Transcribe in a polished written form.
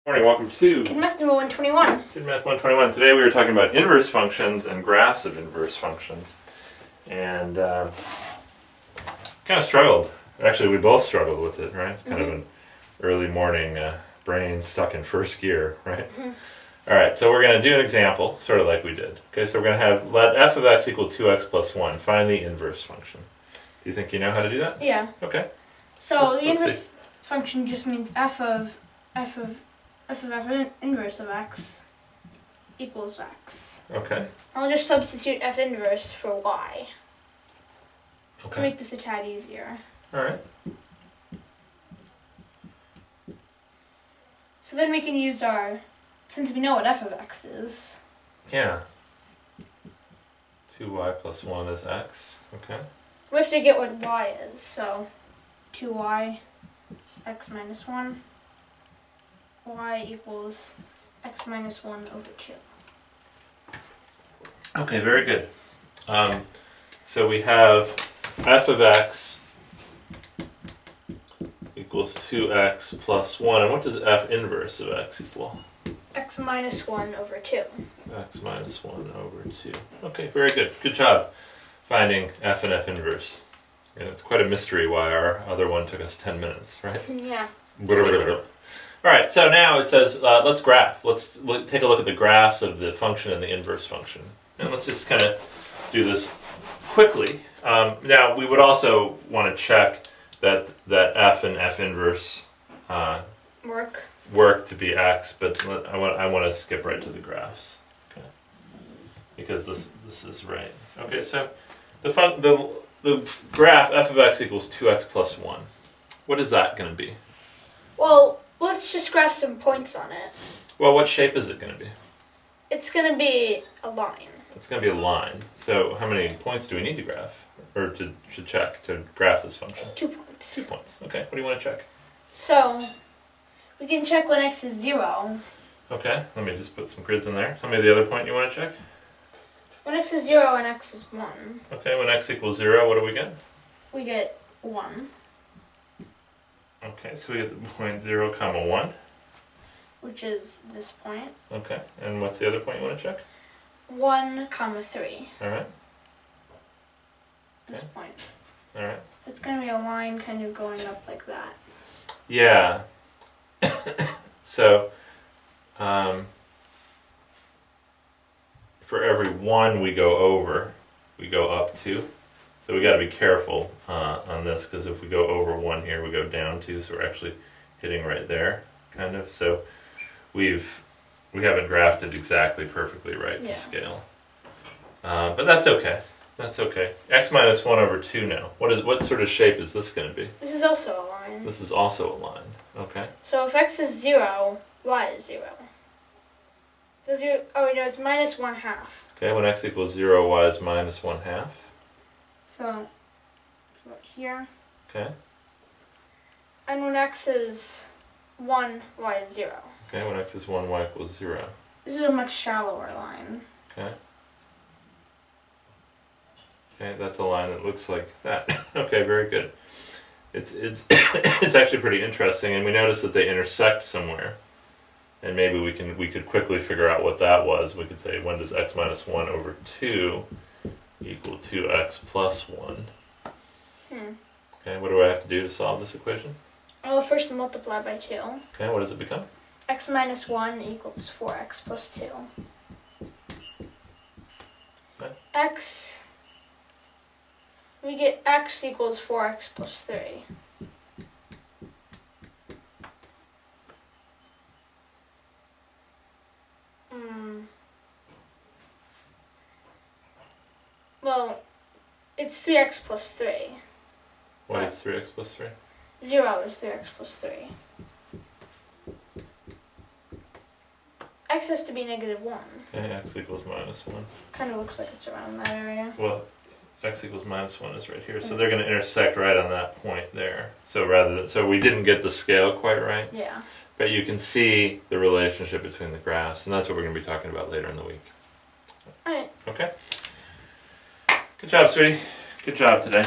Morning, welcome to KidMath121. KidMath121. Today we were talking about inverse functions and graphs of inverse functions. And kind of struggled. Actually, we both struggled with it, right? Kind of an early morning brain stuck in first gear, right? All right, so we're going to do an example, sort of like we did. Okay, so we're going to have let f of x equal 2x plus 1. Find the inverse function. Do you think you know how to do that? Yeah. Okay. So the inverse function just means f of f inverse of x equals x. Okay. I'll just substitute f inverse for y to Okay. make this a tad easier. All right. So then we can use our, since we know what f of x is. Yeah. 2y plus 1 is x. Okay. We have to get what y is, so 2y is x minus 1. Y equals x minus 1 over 2. Okay, very good. So we have f of x equals 2x plus 1. And what does f inverse of x equal? X minus 1 over 2. X minus 1 over 2. Okay, very good. Good job finding f and f inverse. And it's quite a mystery why our other one took us 10 minutes, right? Yeah. All right, so now it says, let's graph. Let's take a look at the graphs of the function and the inverse function. And let's just kind of do this quickly. Now, we would also want to check that f and f inverse work to be x, but I want to skip right to the graphs, okay? Because this is right. Okay, so the graph f of x equals 2x plus 1. What is that going to be? Well, let's just graph some points on it. Well, what shape is it going to be? It's going to be a line. It's going to be a line. So how many points do we need to graph? Or to check, to graph this function? 2 points. 2 points. Okay, what do you want to check? So, we can check when x is 0. Okay, let me just put some grids in there. Tell me the other point you want to check. When x is 0 and x is 1. Okay, when x equals 0, what do we get? We get 1. Okay, so we get the point 0, comma 1. Which is this point. Okay, and what's the other point you want to check? 1, comma 3. Alright. This point. Alright. It's going to be a line kind of going up like that. Yeah. So, for every 1 we go over, we go up 2. So we got to be careful on this, because if we go over 1 here, we go down 2. So we're actually hitting right there, kind of. So we haven't graphed it exactly perfectly right to scale, but that's okay. That's okay. X minus 1 over 2 now. What sort of shape is this going to be? This is also a line. This is also a line. Okay. So if x is 0, y is 0. Because it's minus 1/2. Okay, when x equals 0, y is minus 1/2. So here. Okay. And when x is 1, y is 0. Okay, when x is 1, y equals 0. This is a much shallower line. Okay. Okay, that's a line that looks like that. Okay, very good. It's it's actually pretty interesting, and we notice that they intersect somewhere. And maybe we could quickly figure out what that was. We could say, when does x minus 1 over 2 equal 2x plus 1? Okay, what do I have to do to solve this equation? I'll first multiply by 2. Okay, what does it become? X minus 1 equals 4x plus 2. Okay. We get x equals 4x plus 3. Well, it's 3x plus 3. What is 3x plus 3? 0 is 3x plus 3. X has to be negative 1. Okay, x equals minus 1. Kind of looks like it's around that area. Well, x equals minus 1 is right here, so they're going to intersect right on that point there. So so we didn't get the scale quite right. Yeah. But you can see the relationship between the graphs, and that's what we're going to be talking about later in the week. Alright. Okay? Good job, sweetie. Good job today.